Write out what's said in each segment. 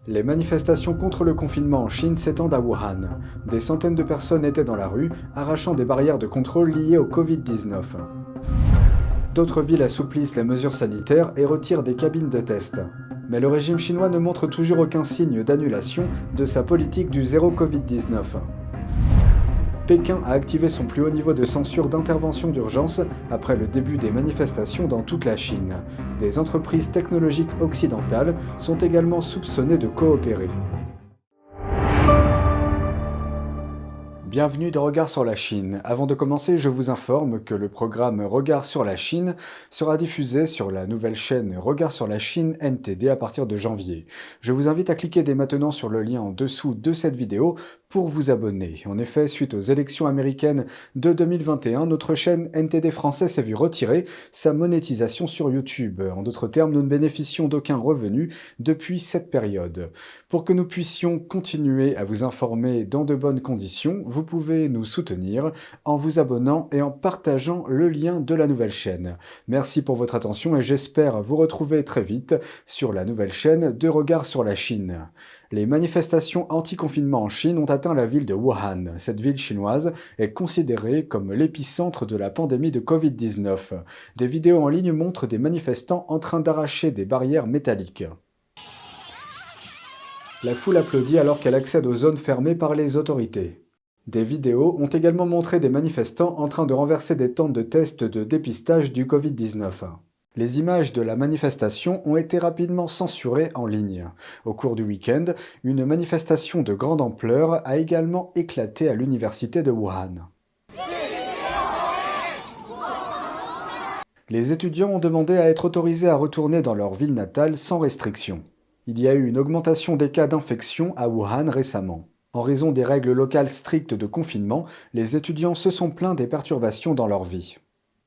Les manifestations contre le confinement en Chine s'étendent à Wuhan. Des centaines de personnes étaient dans la rue, arrachant des barrières de contrôle liées au Covid-19. D'autres villes assouplissent les mesures sanitaires et retirent des cabines de test. Mais le régime chinois ne montre toujours aucun signe d'annulation de sa politique du zéro Covid-19. Pékin a activé son plus haut niveau de censure d'intervention d'urgence après le début des manifestations dans toute la Chine. Des entreprises technologiques occidentales sont également soupçonnées de coopérer. Bienvenue dans Regard sur la Chine. Avant de commencer, je vous informe que le programme Regard sur la Chine sera diffusé sur la nouvelle chaîne Regard sur la Chine NTD à partir de janvier. Je vous invite à cliquer dès maintenant sur le lien en dessous de cette vidéo pour vous abonner. En effet, suite aux élections américaines de 2021, notre chaîne NTD français s'est vue retirer sa monétisation sur YouTube. En d'autres termes, nous ne bénéficions d'aucun revenu depuis cette période. Pour que nous puissions continuer à vous informer dans de bonnes conditions, vous pouvez nous soutenir en vous abonnant et en partageant le lien de la nouvelle chaîne. Merci pour votre attention et j'espère vous retrouver très vite sur la nouvelle chaîne de Regard sur la Chine. Les manifestations anti-confinement en Chine ont atteint la ville de Wuhan. Cette ville chinoise est considérée comme l'épicentre de la pandémie de Covid-19. Des vidéos en ligne montrent des manifestants en train d'arracher des barrières métalliques. La foule applaudit alors qu'elle accède aux zones fermées par les autorités. Des vidéos ont également montré des manifestants en train de renverser des tentes de tests de dépistage du Covid-19. Les images de la manifestation ont été rapidement censurées en ligne. Au cours du week-end, une manifestation de grande ampleur a également éclaté à l'université de Wuhan. Les étudiants ont demandé à être autorisés à retourner dans leur ville natale sans restriction. Il y a eu une augmentation des cas d'infection à Wuhan récemment. En raison des règles locales strictes de confinement, les étudiants se sont plaints des perturbations dans leur vie.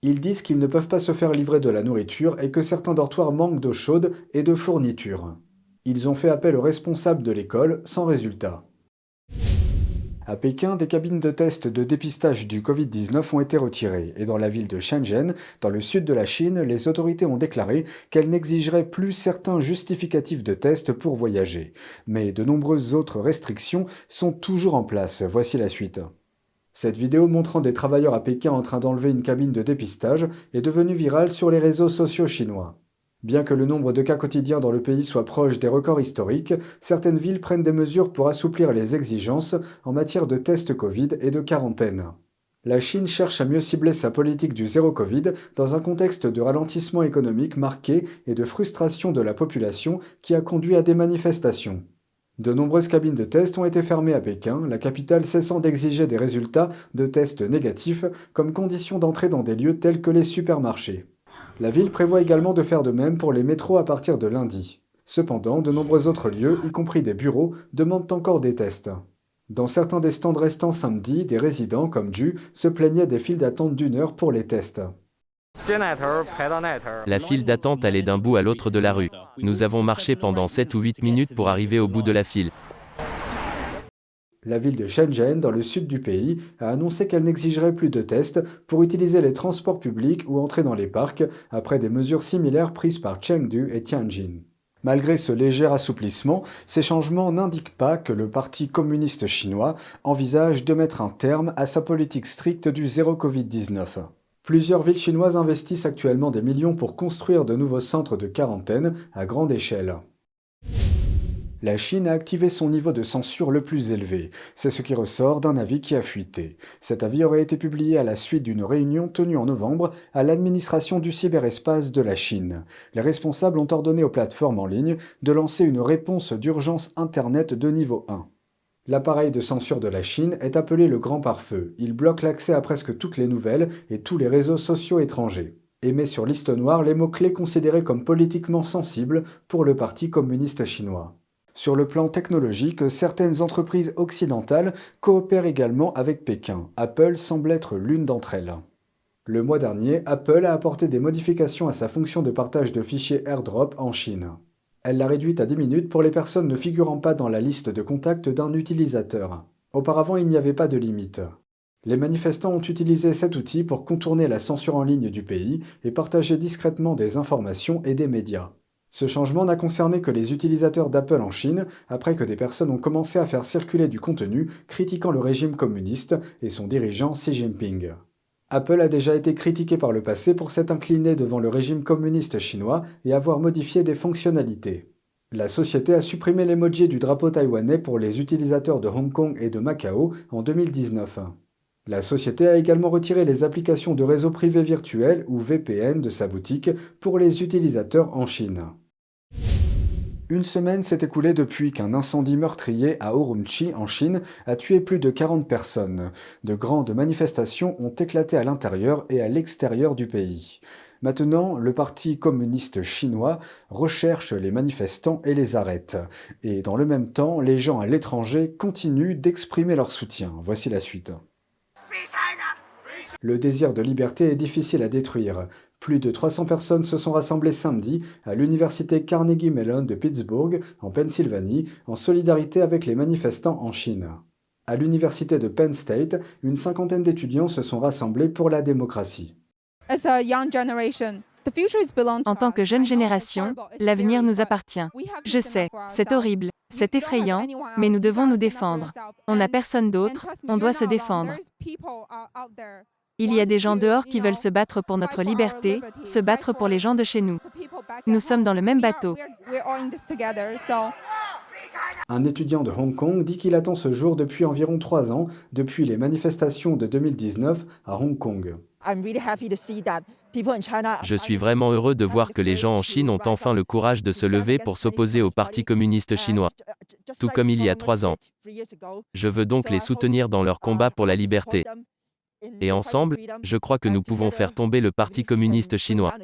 Ils disent qu'ils ne peuvent pas se faire livrer de la nourriture et que certains dortoirs manquent d'eau chaude et de fournitures. Ils ont fait appel aux responsables de l'école sans résultat. À Pékin, des cabines de test de dépistage du Covid-19 ont été retirées et dans la ville de Shenzhen, dans le sud de la Chine, les autorités ont déclaré qu'elles n'exigeraient plus certains justificatifs de test pour voyager. Mais de nombreuses autres restrictions sont toujours en place. Voici la suite. Cette vidéo montrant des travailleurs à Pékin en train d'enlever une cabine de dépistage est devenue virale sur les réseaux sociaux chinois. Bien que le nombre de cas quotidiens dans le pays soit proche des records historiques, certaines villes prennent des mesures pour assouplir les exigences en matière de tests Covid et de quarantaine. La Chine cherche à mieux cibler sa politique du zéro Covid dans un contexte de ralentissement économique marqué et de frustration de la population qui a conduit à des manifestations. De nombreuses cabines de tests ont été fermées à Pékin, la capitale cessant d'exiger des résultats de tests négatifs comme condition d'entrée dans des lieux tels que les supermarchés. La ville prévoit également de faire de même pour les métros à partir de lundi. Cependant, de nombreux autres lieux, y compris des bureaux, demandent encore des tests. Dans certains des stands restants samedi, des résidents, comme Ju, se plaignaient des files d'attente d'1 heure pour les tests. La file d'attente allait d'un bout à l'autre de la rue. Nous avons marché pendant 7 ou 8 minutes pour arriver au bout de la file. La ville de Shenzhen, dans le sud du pays, a annoncé qu'elle n'exigerait plus de tests pour utiliser les transports publics ou entrer dans les parcs, après des mesures similaires prises par Chengdu et Tianjin. Malgré ce léger assouplissement, ces changements n'indiquent pas que le Parti communiste chinois envisage de mettre un terme à sa politique stricte du zéro Covid-19. Plusieurs villes chinoises investissent actuellement des millions pour construire de nouveaux centres de quarantaine à grande échelle. La Chine a activé son niveau de censure le plus élevé. C'est ce qui ressort d'un avis qui a fuité. Cet avis aurait été publié à la suite d'une réunion tenue en novembre à l'administration du cyberespace de la Chine. Les responsables ont ordonné aux plateformes en ligne de lancer une réponse d'urgence Internet de niveau 1. L'appareil de censure de la Chine est appelé le Grand Pare-Feu. Il bloque l'accès à presque toutes les nouvelles et tous les réseaux sociaux étrangers. Et met sur liste noire les mots-clés considérés comme politiquement sensibles pour le Parti communiste chinois. Sur le plan technologique, certaines entreprises occidentales coopèrent également avec Pékin. Apple semble être l'une d'entre elles. Le mois dernier, Apple a apporté des modifications à sa fonction de partage de fichiers AirDrop en Chine. Elle l'a réduite à 10 minutes pour les personnes ne figurant pas dans la liste de contacts d'un utilisateur. Auparavant, il n'y avait pas de limite. Les manifestants ont utilisé cet outil pour contourner la censure en ligne du pays et partager discrètement des informations et des médias. Ce changement n'a concerné que les utilisateurs d'Apple en Chine, après que des personnes ont commencé à faire circuler du contenu critiquant le régime communiste et son dirigeant Xi Jinping. Apple a déjà été critiqué par le passé pour s'être incliné devant le régime communiste chinois et avoir modifié des fonctionnalités. La société a supprimé l'emoji du drapeau taïwanais pour les utilisateurs de Hong Kong et de Macao en 2019. La société a également retiré les applications de réseau privé virtuel ou VPN de sa boutique pour les utilisateurs en Chine. Une semaine s'est écoulée depuis qu'un incendie meurtrier à Urumqi, en Chine, a tué plus de 40 personnes. De grandes manifestations ont éclaté à l'intérieur et à l'extérieur du pays. Maintenant, le Parti communiste chinois recherche les manifestants et les arrête. Et dans le même temps, les gens à l'étranger continuent d'exprimer leur soutien. Voici la suite. Le désir de liberté est difficile à détruire. Plus de 300 personnes se sont rassemblées samedi à l'université Carnegie Mellon de Pittsburgh, en Pennsylvanie, en solidarité avec les manifestants en Chine. À l'université de Penn State, une cinquantaine d'étudiants se sont rassemblés pour la démocratie. En tant que jeune génération, l'avenir nous appartient. Je sais, c'est horrible, c'est effrayant, mais nous devons nous défendre. On n'a personne d'autre, on doit se défendre. Il y a des gens dehors qui veulent se battre pour notre liberté, se battre pour les gens de chez nous. Nous sommes dans le même bateau. Un étudiant de Hong Kong dit qu'il attend ce jour depuis environ 3 ans, depuis les manifestations de 2019 à Hong Kong. Je suis vraiment heureux de voir que les gens en Chine ont enfin le courage de se lever pour s'opposer au Parti communiste chinois, tout comme il y a 3 ans. Je veux donc les soutenir dans leur combat pour la liberté. Et ensemble, je crois que nous pouvons faire tomber le Parti communiste chinois.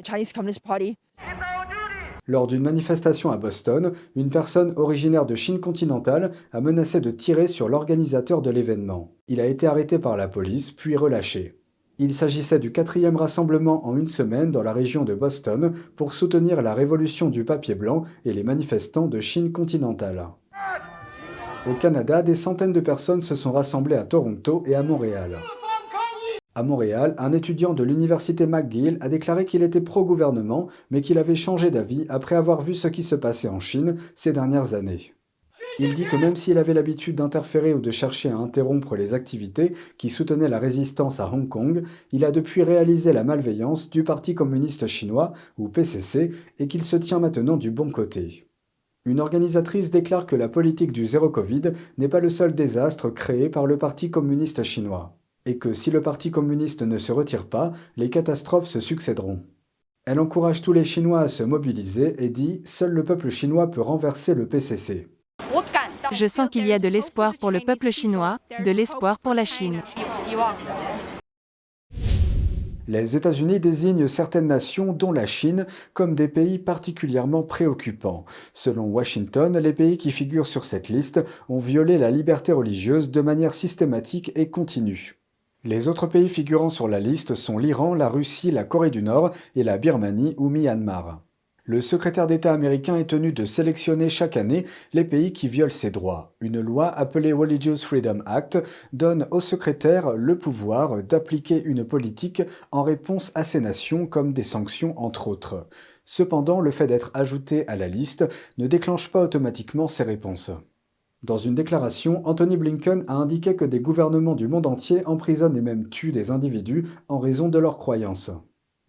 Lors d'une manifestation à Boston, une personne originaire de Chine continentale a menacé de tirer sur l'organisateur de l'événement. Il a été arrêté par la police, puis relâché. Il s'agissait du 4e rassemblement en une semaine dans la région de Boston pour soutenir la révolution du papier blanc et les manifestants de Chine continentale. Au Canada, des centaines de personnes se sont rassemblées à Toronto et à Montréal. À Montréal, un étudiant de l'université McGill a déclaré qu'il était pro-gouvernement, mais qu'il avait changé d'avis après avoir vu ce qui se passait en Chine ces dernières années. Il dit que même s'il avait l'habitude d'interférer ou de chercher à interrompre les activités qui soutenaient la résistance à Hong Kong, il a depuis réalisé la malveillance du Parti communiste chinois, ou PCC, et qu'il se tient maintenant du bon côté. Une organisatrice déclare que la politique du zéro Covid n'est pas le seul désastre créé par le Parti communiste chinois, et que si le Parti communiste ne se retire pas, les catastrophes se succéderont. Elle encourage tous les Chinois à se mobiliser et dit « Seul le peuple chinois peut renverser le PCC ». Je sens qu'il y a de l'espoir pour le peuple chinois, de l'espoir pour la Chine. Les États-Unis désignent certaines nations, dont la Chine, comme des pays particulièrement préoccupants. Selon Washington, les pays qui figurent sur cette liste ont violé la liberté religieuse de manière systématique et continue. Les autres pays figurant sur la liste sont l'Iran, la Russie, la Corée du Nord et la Birmanie ou Myanmar. Le secrétaire d'État américain est tenu de sélectionner chaque année les pays qui violent ces droits. Une loi appelée Religious Freedom Act donne au secrétaire le pouvoir d'appliquer une politique en réponse à ces nations comme des sanctions entre autres. Cependant, le fait d'être ajouté à la liste ne déclenche pas automatiquement ces réponses. Dans une déclaration, Anthony Blinken a indiqué que des gouvernements du monde entier emprisonnent et même tuent des individus en raison de leurs croyances.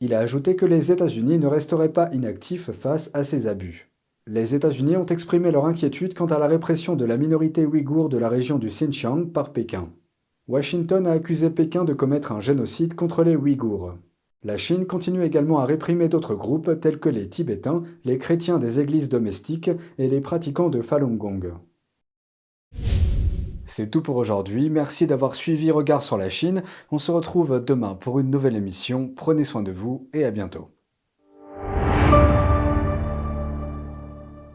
Il a ajouté que les États-Unis ne resteraient pas inactifs face à ces abus. Les États-Unis ont exprimé leur inquiétude quant à la répression de la minorité ouïghour de la région du Xinjiang par Pékin. Washington a accusé Pékin de commettre un génocide contre les Ouïghours. La Chine continue également à réprimer d'autres groupes tels que les Tibétains, les chrétiens des églises domestiques et les pratiquants de Falun Gong. C'est tout pour aujourd'hui, merci d'avoir suivi Regard sur la Chine. On se retrouve demain pour une nouvelle émission. Prenez soin de vous et à bientôt.